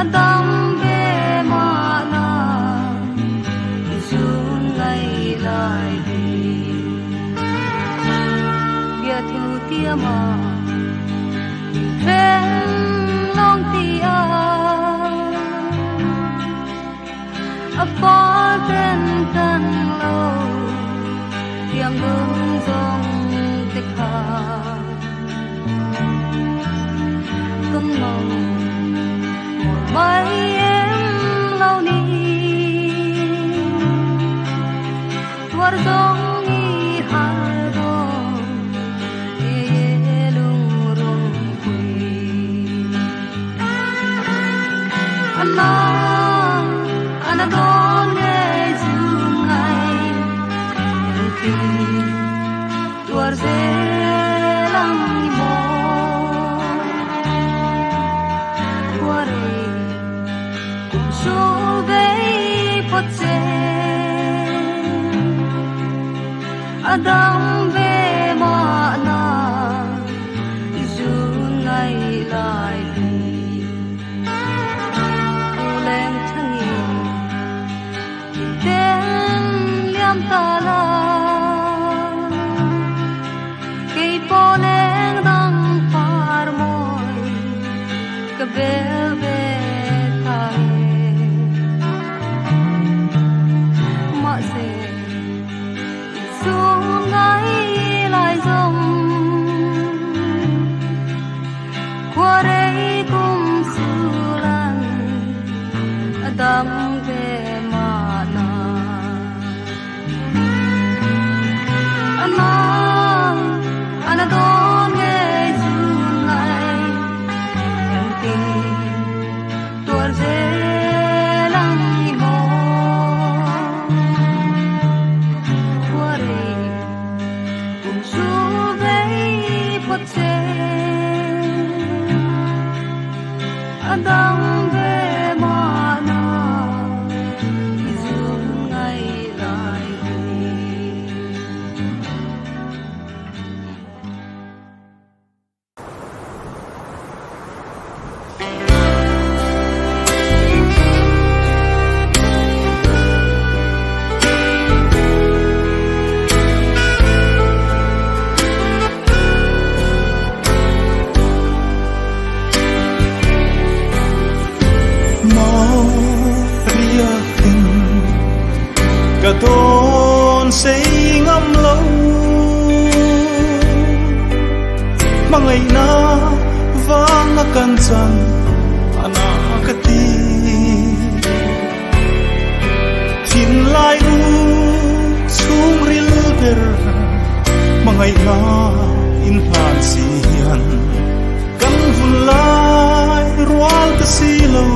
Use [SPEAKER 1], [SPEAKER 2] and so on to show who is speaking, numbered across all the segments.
[SPEAKER 1] Adam be mana izun lai lai di bia thu tia ma ven long tia apa ten tan lo tiang dung dong tekha tung mong mấy em lâu ni war dong ni har dong ye lung rong kui ana don ye jung ai ti war ze lang mo war Adam be mana izun lai lai di uleng thangi ten liam ta la kei poneng dang par moi ka bel be tai ma se xuống ngay lại dòng qua đây cũng xưa lăn đắm về mà na anh đón nghe dừng lại em tin tuột dễ lắm mồ qua đây Adam về mana izun ngay lại
[SPEAKER 2] cả thôn xây ngắm lâu mà ngày na vang akan san anakati tin lai u sung ril ber mà ngày na in han sian kan vun lai rual ta silo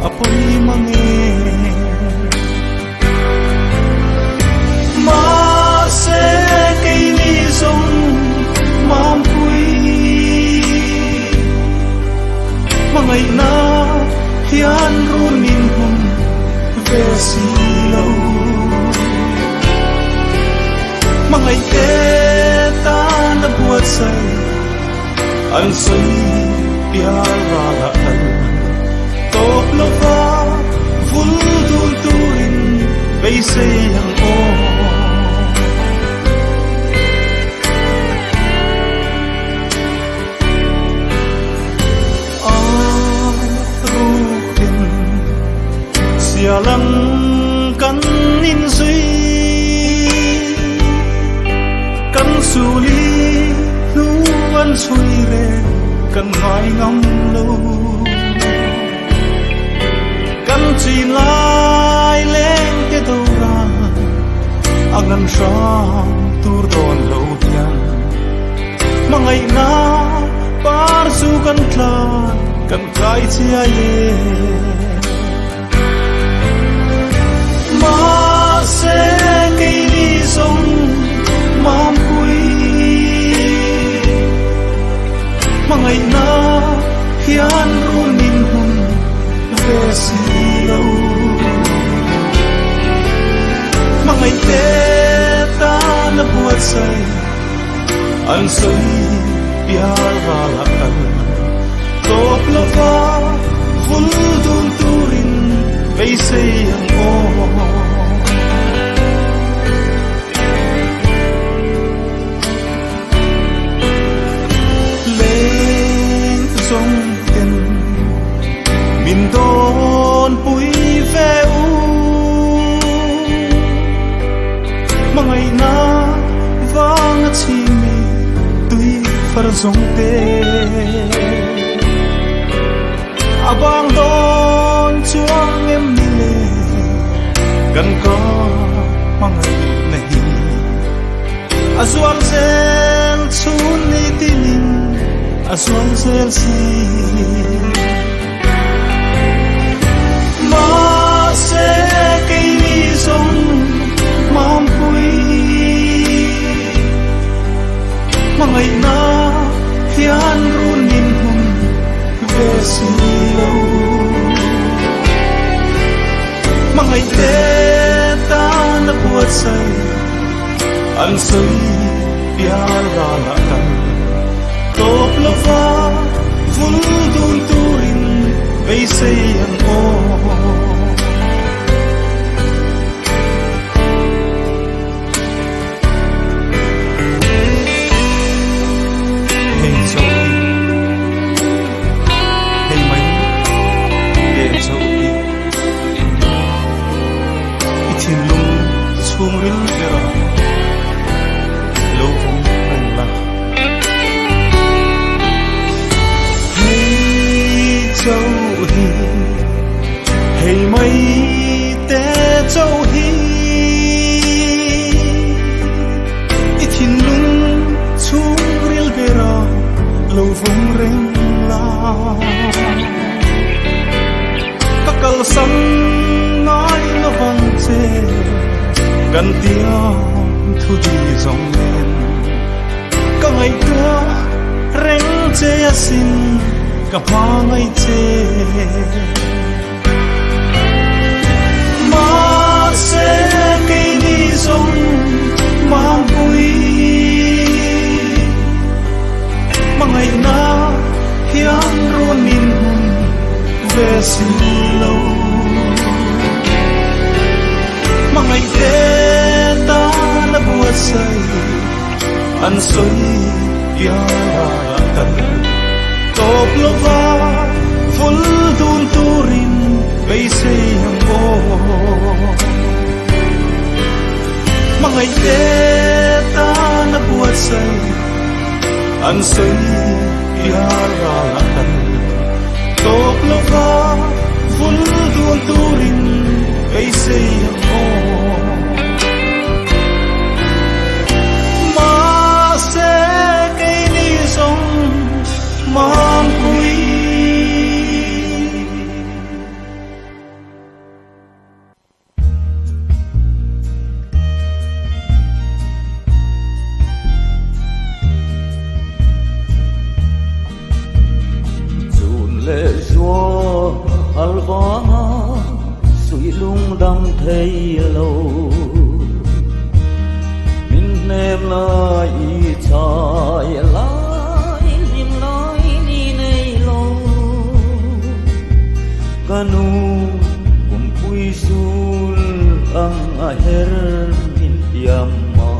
[SPEAKER 2] apoi mange mà sẽ cây ni sông mam quy mà ngày na hian run min hum về si lâu mà ngày tết ta đã buat say anh say bia ra là anh top lo va vun tu tuin bay say hàng ô sia lam kan in zui kan su li lu an sui re kan ngai ngam lo kan chi lai leng ke do ra angan sang tur don lo hian mangai na par su kan tla kan kai chia ye ma se ke li song mam pui mangai na hian ru nin hun ve si lo mangai te ta na buat sai an soi piar ra la kan top lo va vul dun turin vei sei ang o lên sông tiền min don pui ve u mangai na vang chi mi tui far sông te abang don chuang em ni le gan ko mangai nahi azual zel chun ni tinin azual zel si ma se ke ni song mam pui mangai na hian run nin hun ve si lo mangai te ta na buat sai an soi piar ra la kan top lo va vul dun turin vei sei ang o chung rin vera lo phong ren la hey châu hi hey mai te châu hi ithin lung chung rin vera lo phong ren la kakal sam ngai lo vang che gan tiếng thu đi dòng lên các ngày tua rèn che xin cả hoa ngày che mà sẽ cây đi dòng mang vui mà ngày na hiang ruộng min hùng về xin lâu mà ngày thế ta đã buat say an soi ya tan top lo va vul dun turin vei sei ang o mà ngày thế ta đã buat say an soi ya tan top lo va vul dun turin vei sei ang o mang quý
[SPEAKER 3] dùn lệ gió alvana suy lung đam thấy lâu min nem lại trái lá kanu kumpui sul ang aher min piamma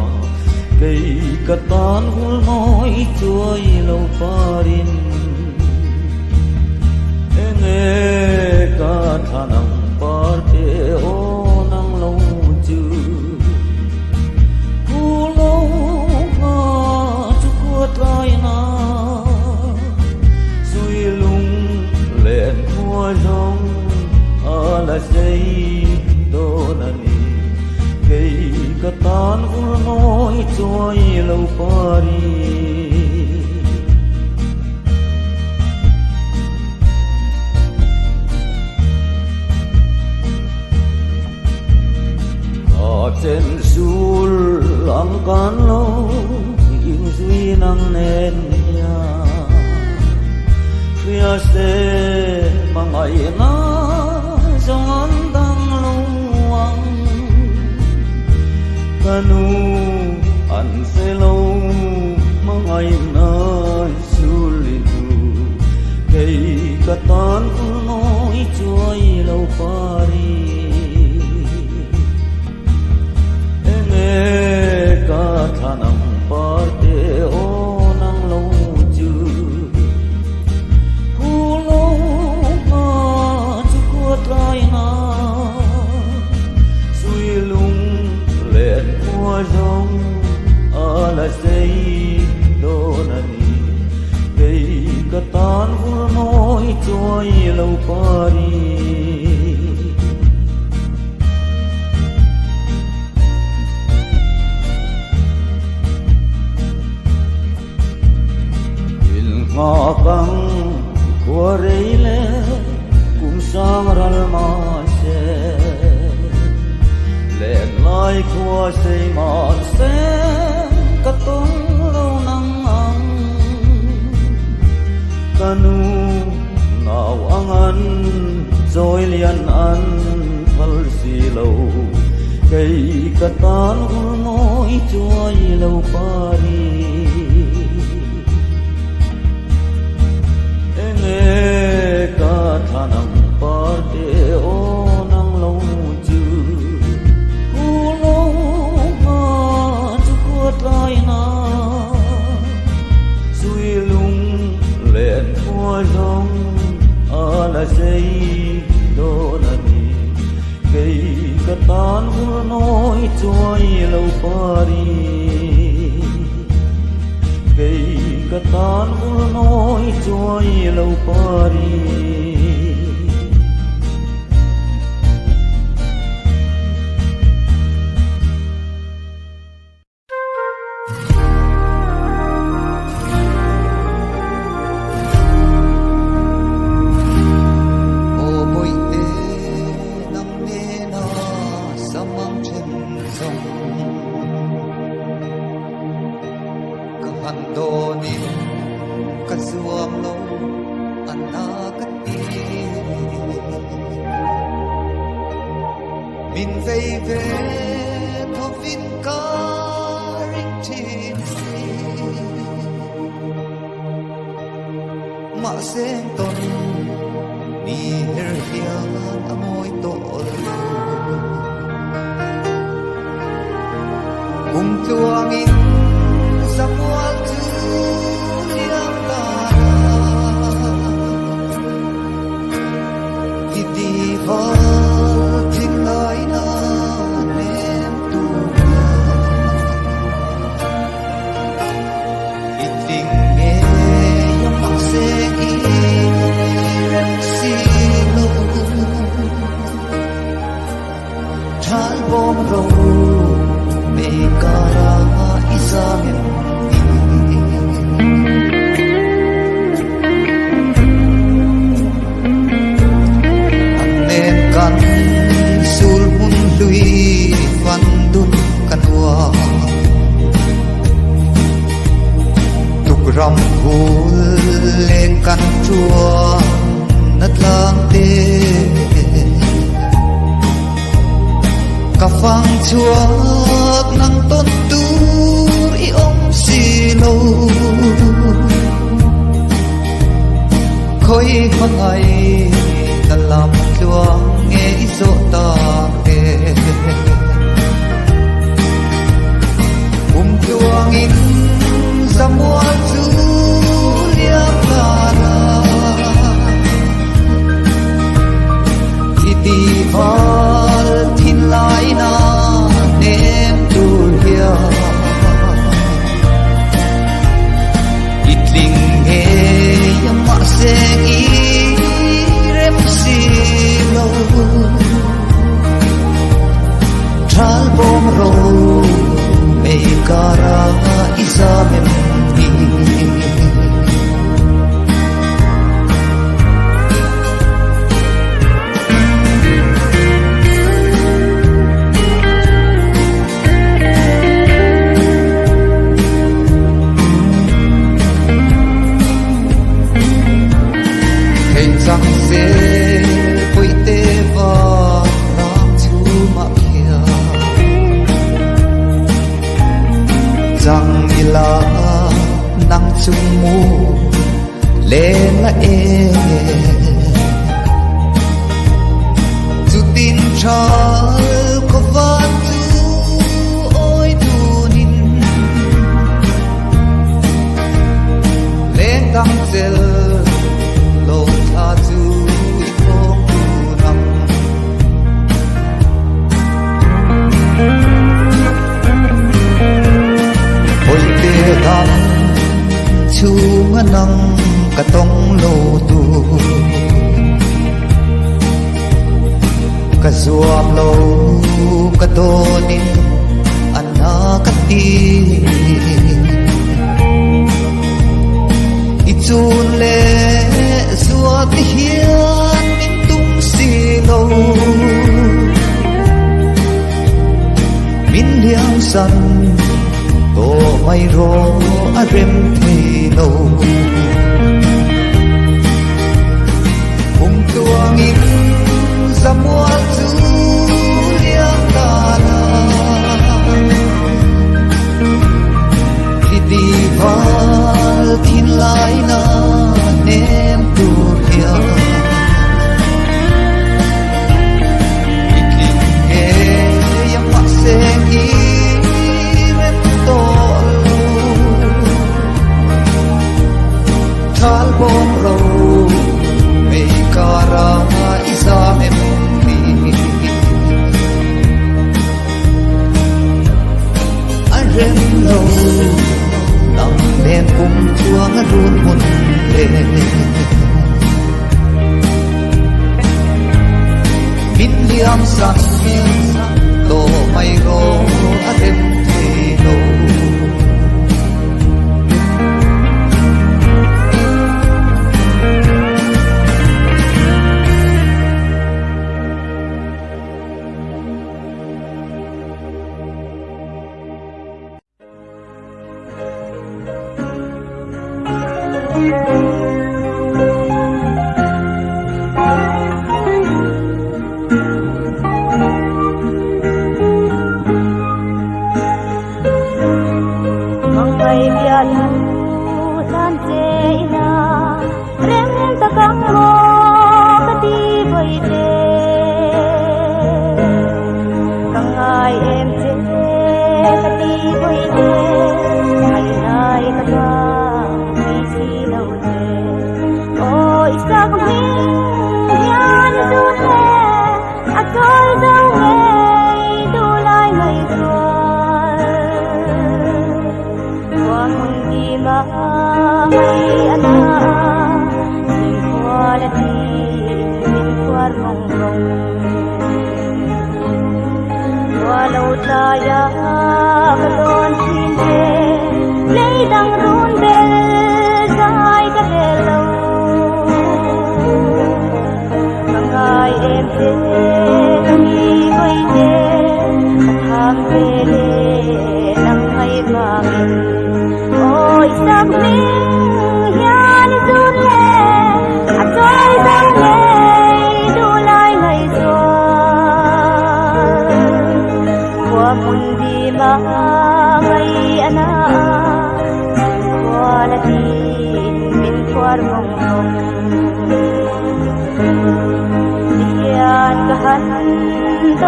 [SPEAKER 3] kay katan hul noi chuai lo parin enge ka thanang parte để ô nắng lâu chữ thu lâu mà chút qua trai na suy lung lên mua rong ở là dây đô nani cây cà tan cũng nói trôi lâu Paris trên sul lang can lâu in duy năng nên nhà phía xe mà ngày na trong anh đang lâu anh canu anh sẽ lâu mà ngày na sul itu cây cà tan nói chuối lâu Paris ca thanam parte o nang lâu chữ thu lâu mà chú qua trai na suy lung lên qua rong ở là dây đô nani cây cà tan vừa nói trôi lâu Paris ngõ căng của rây lệ cũng sang ral ma se lên lại của xây mà se cắt tung lâu nắng ăn canu nào ăn rồi liền ăn thal si lâu cây cắt tan nói chuối lâu Paris ca thanam parte o nang lâu chữ thu lâu mà chú qua trai na suy lung lên qua rong ở là dây đô nani cây cà tan vừa nói chuối lâu Paris cây cà tan vừa nói chuối lâu Paris
[SPEAKER 4] rong hul lên căn chua nát lang tê cà phang chuột nang tôn tu i om si lo khói hăng ai ta làm luang nghe gió ta kề luang in Samua Julia Clara Iti ro mei kara isa mem ni rằng sẽ quay tê vào nam chú mặc kia rằng như là nắng chung mù lên là dù tin cho có vắt chú ôi tu nín lên tăngzel lo tha tu không tu nam ôi tia đam chu mà nắng cả tông lô tu cả zuam lo cả tô nín anh na cả ti chun le zua ti hian min tung si lo min liang san to mai ro a rem thi lo hùng tuang in zamua chu liang ta la di val tin lai na nem tu hia ikin ge yang mak se ki rem to thal bom ro mei kara isa mem ni an rem lo đèn cùng chuông run hồn lệ min liam san to mai ro a dem thi lo
[SPEAKER 1] Hãy subscribe cho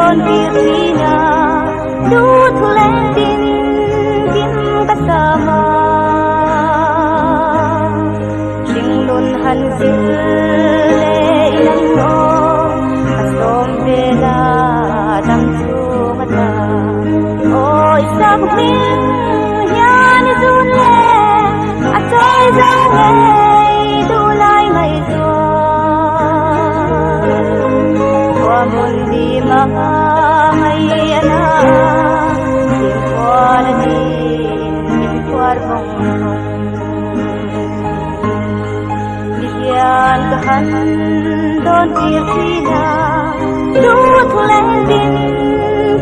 [SPEAKER 1] kênh Ghiền Mì Gõ để không bỏ lỡ puar mong Bigyan kahan doon tiyak-ina Luwat hulen din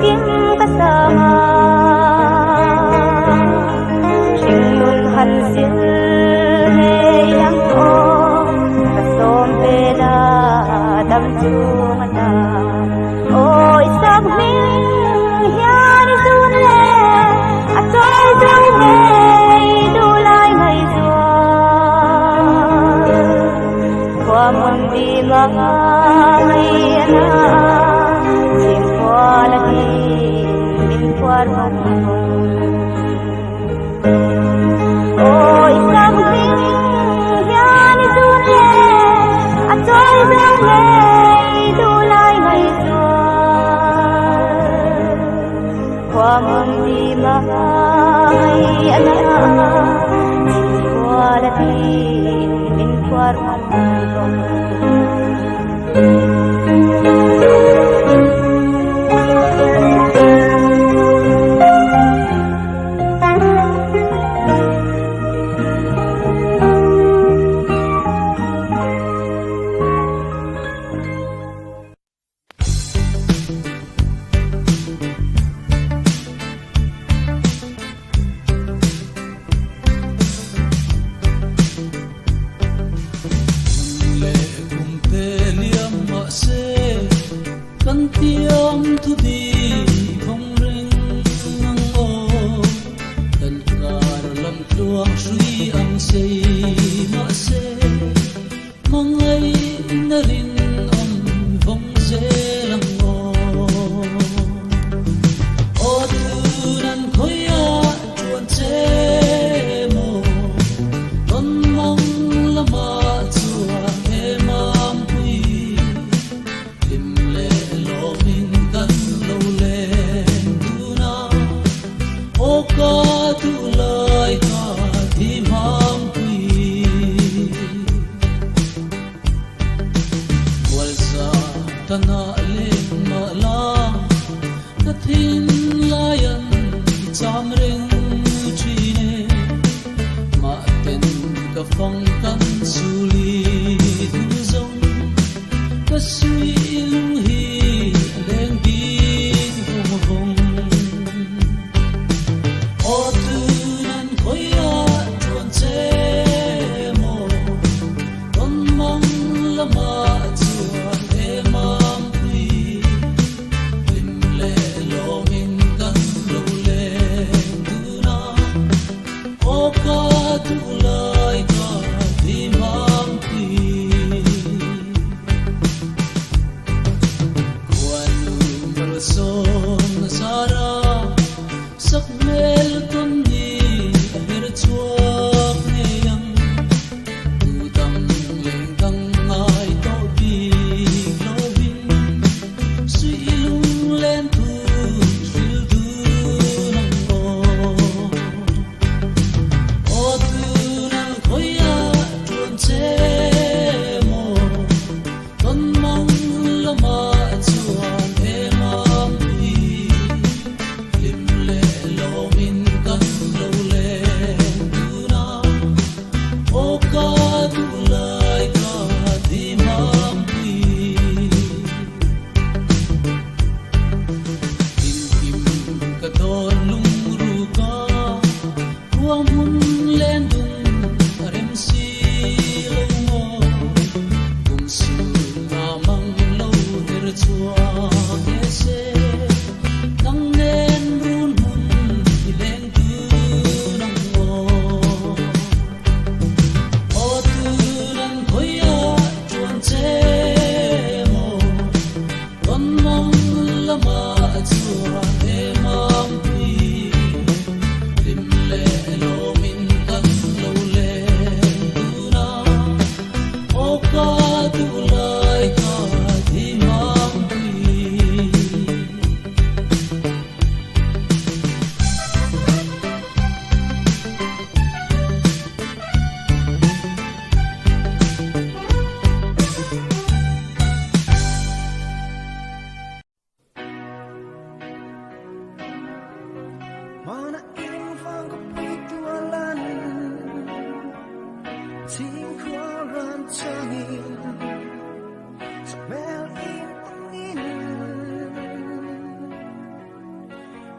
[SPEAKER 1] kim kasama Siyong hansil hey lang o Kasompe na damjumata O isang hiyan isunle At so'y draway dulay ngay zuwan Kwa mundi mga ngay anak Simpo lagi bintuar mamong O isang hiyan isunle At so'y draway dulay ngay zuwan Kwa mundi mga ngay anak Simpo lagi bintuar mamong
[SPEAKER 5] Lim le lo min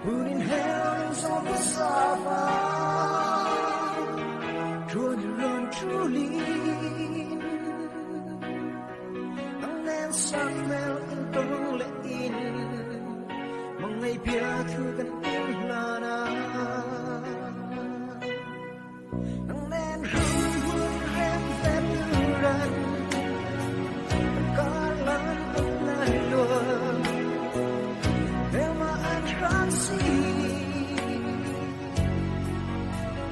[SPEAKER 4] Putting hands on the sofa, run truly. Nắng đen sáng mèo in tông lệ in, mong ngày bia thư gần in là na. Nắng đen hương hương em phép như rần, có lớn không lại luôn. Nếu mà anh kháng gì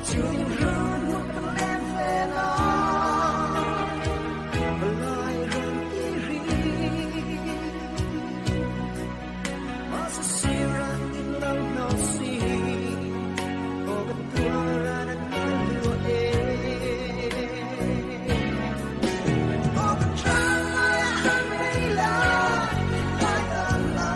[SPEAKER 4] chưa những run một tấm em về nó và lại run tí ri mà sẽ xì ra in lòng nó xì cô vẫn tua ra đất nói lùa cô vẫn trang lại anh đây là lại ơn là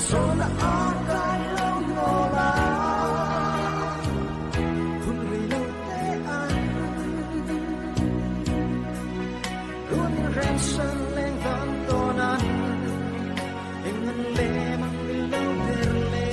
[SPEAKER 4] Sola akai lâu ngô la, kun vì lâu tế anh, luôn rèm sân lên vang tôn anh, ingin le mang vì lâu terle.